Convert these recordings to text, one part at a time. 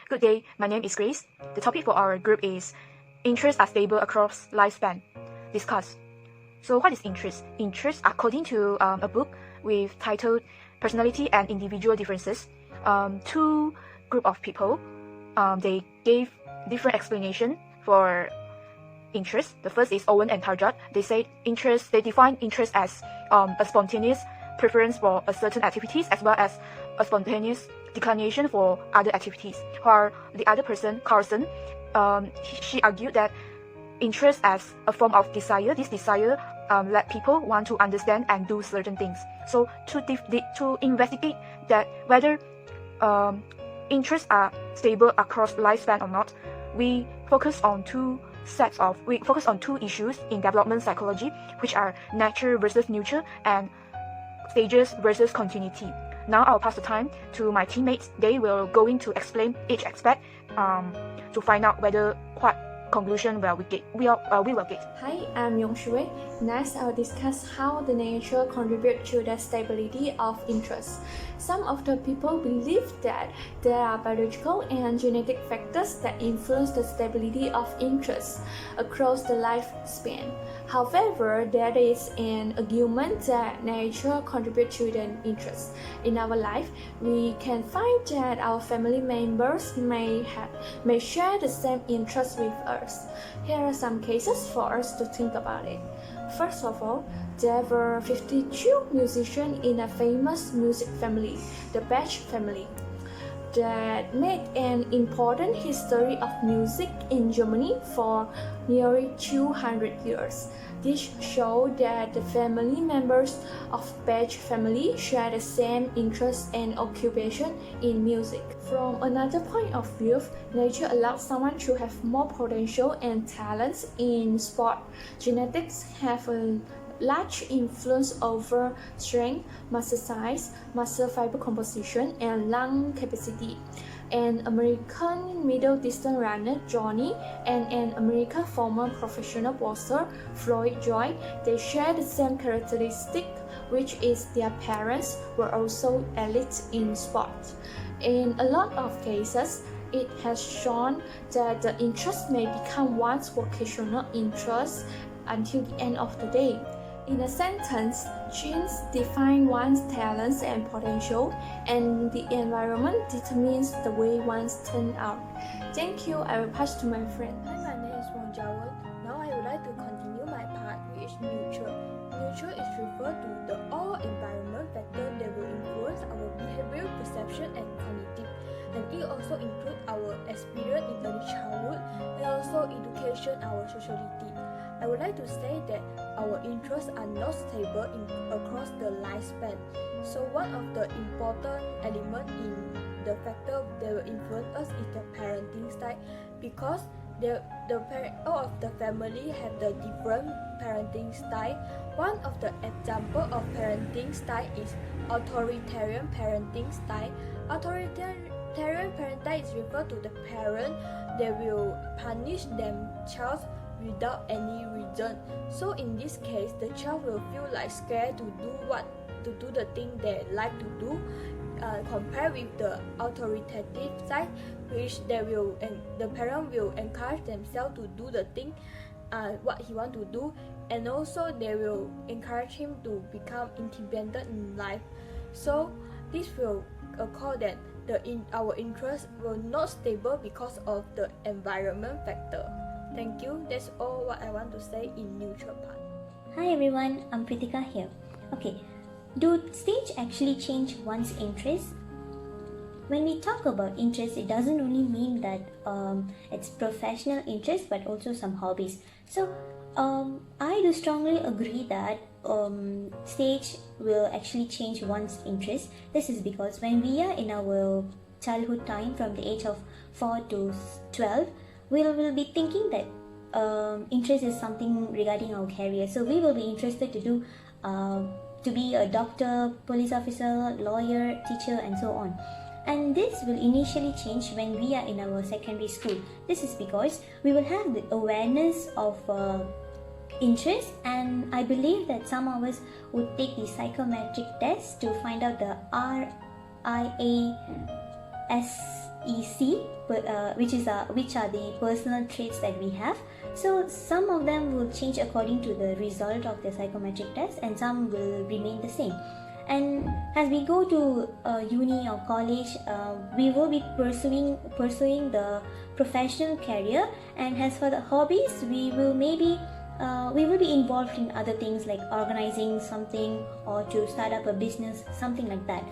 Good day, my name is Grace. The topic for our group is Interests are stable across lifespan. Discuss. So what is interest? Interest, according to a book with titled Personality and Individual Differences, two group of people, they gave different explanation for interest. The first is Owen and Tarjat. They define interest as a spontaneous preference for a certain activities as well as a spontaneous declination for other activities. While the other person, Carlson, she argued that interest as a form of desire. This desire let people want to understand and do certain things. So to investigate that whether interests are stable across lifespan or not, we focus on two issues in development psychology, which are nature versus nurture and stages versus continuity. Now I'll pass the time to my teammates. They will going to explain each aspect to find out what conclusion we will get. Hi, I'm Yong Shu Wei. Next, I'll discuss how the nature contributes to the stability of interest. Some of the people believe that there are biological and genetic factors that influence the stability of interest across the lifespan. However, there is an argument that nature contributes to the interest. In our life, we can find that our family members may share the same interest with us. Here are some cases for us to think about it. First of all, there were 52 musicians in a famous music family, the Bach family, that made an important history of music in Germany for nearly 200 years. This showed that the family members of Bach family share the same interest and occupation in music. From another point of view, nature allows someone to have more potential and talents in sport. Genetics have a large influence over strength, muscle size, muscle fiber composition, and lung capacity. An American middle distance runner, Johnny, and an American former professional boxer, Floyd Joy, they share the same characteristic, which is their parents were also elite in sport. In a lot of cases, it has shown that the interest may become one's vocational interest until the end of the day. In a sentence, genes define one's talents and potential, and the environment determines the way one's turn out. Thank you. I will pass to my friend. Hi, my name is Wong Jia Wen. Now I would like to continue my part, which is nurture. Nurture is referred to the all environment factor that will influence our behavior, perception, and cognitive. And it also includes our experience in early childhood and also education, our sociality. I would like to say that our interests are not stable across the lifespan. So one of the important elements in the factor that will influence us is the parenting style, because all of the family have the different parenting style. One of the example of parenting style is authoritarian parenting style. Authoritarian parenting style is referred to the parent that will punish them child without any reason. So in this case, the child will feel like scared to do the thing they like to do, compared with the authoritative side, which the parent will encourage themselves to do the thing what he want to do, and also they will encourage him to become independent in life. So this will occur that our interest will not stable because of the environment factor. Thank you. That's all what I want to say in neutral part. Hi everyone, I'm Prethikaa here. Okay, do stage actually change one's interest? When we talk about interest, it doesn't only mean that it's professional interest, but also some hobbies. So I do strongly agree that stage will actually change one's interest. This is because when we are in our childhood time, from the age of 4 to 12, we will be thinking that interest is something regarding our career. So we will be interested to be a doctor, police officer, lawyer, teacher, and so on. And this will initially change when we are in our secondary school. This is because we will have the awareness of interest, and I believe that some of us would take the psychometric test to find out the RIAS EC, which are the personal traits that we have. So some of them will change according to the result of the psychometric test, and some will remain the same. And as we go to uni or college, we will be pursuing the professional career. And as for the hobbies, we will be involved in other things like organizing something or to start up a business, something like that.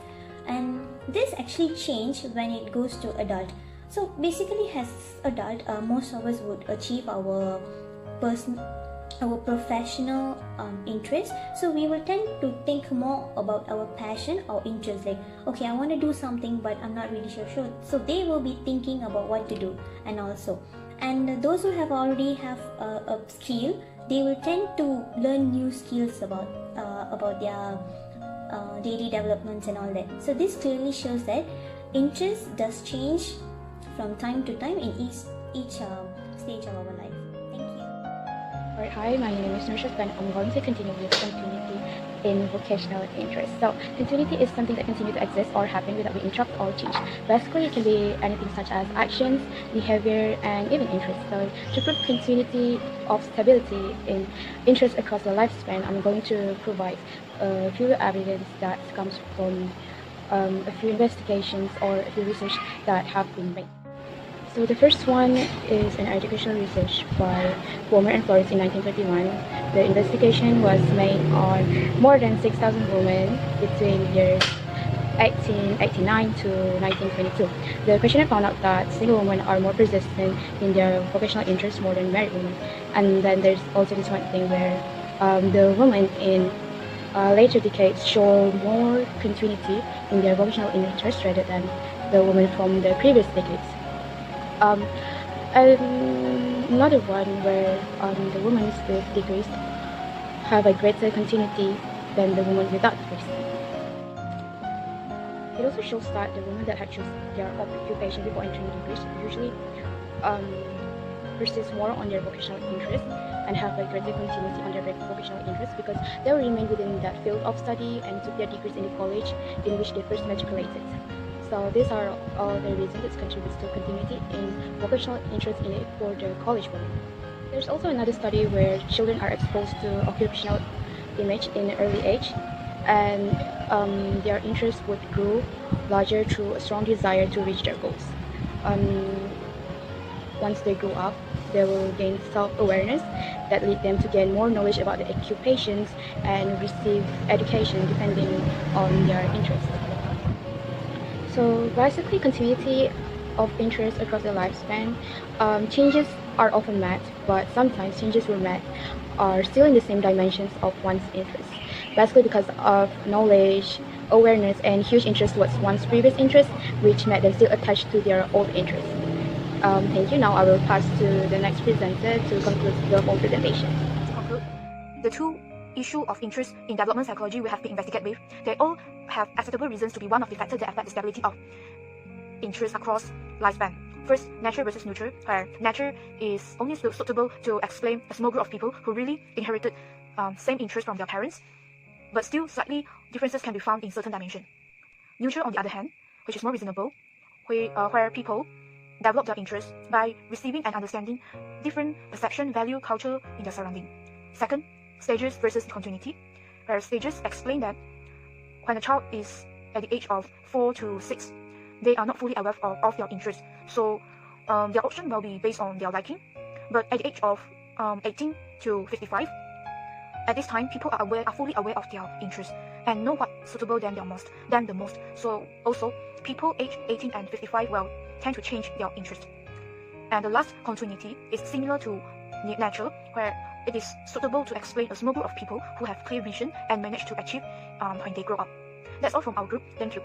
And this actually change when it goes to adult. So basically, as adult, most of us would achieve our professional interest. So we will tend to think more about our passion or interest, like, okay, I want to do something but I'm not really sure. So they will be thinking about what to do. And those who have already have a skill, they will tend to learn new skills about their daily developments and all that. So this clearly shows that interest does change from time to time in each stage of our life. Thank you. Alright, hi, my name is Nurshad and I'm going to continue with continuity in vocational interest. So continuity is something that continues to exist or happen without being interrupted or changed. Basically, it can be anything such as actions, behavior, and even interest. So to prove continuity of stability in interest across the lifespan, I'm going to provide a few evidence that comes from a few investigations or a few research that have been made. So the first one is an educational research by Womer and Flores in 1931. The investigation was made on more than 6,000 women between years 1889 to 1922. The questionnaire found out that single women are more persistent in their vocational interests more than married women. And then there's also this one thing where the women in later decades show more continuity in their vocational interests rather than the women from the previous decades. Another one where the women with degrees have a greater continuity than the women without degrees. It also shows that the women that have chosen their occupation before entering degrees usually persist more on their vocational interest and have a greater continuity on their vocational interest because they will remain within that field of study and took their degrees in the college in which they first matriculated. So these are all the reasons that contributes to continuity in vocational interest in it for the college women. There's also another study where children are exposed to occupational image in an early age, and their interest would grow larger through a strong desire to reach their goals. Once they grow up, they will gain self-awareness that lead them to gain more knowledge about the occupations and receive education depending on their interests. So basically, continuity of interest across the lifespan, changes are often met, but sometimes changes were met are still in the same dimensions of one's interests. Basically because of knowledge, awareness, and huge interest towards one's previous interests, which made them still attached to their old interests. Thank you. Now I will pass to the next presenter to conclude the whole presentation. To conclude, the two issue of interest in development psychology we have been investigated with, they all have acceptable reasons to be one of the factors that affect the stability of interest across lifespan. First, nature versus nurture, where nature is only suitable to explain a small group of people who really inherited same interest from their parents, but still slightly differences can be found in certain dimension. Nurture, on the other hand, which is more reasonable, where people develop their interest by receiving and understanding different perception, value, culture in their surrounding. Second, stages versus continuity, where stages explain that when a child is at the age of 4 to 6, they are not fully aware of their interests, so their option will be based on their liking. But at the age of 18 to 55, at this time, people are fully aware of their interests and know what's suitable than the most. So also, people aged 18 and 55 will tend to change their interest. And the last continuity is similar to nature, where it is suitable to explain a small group of people who have clear vision and manage to achieve when they grow up. That's all from our group. Thank you.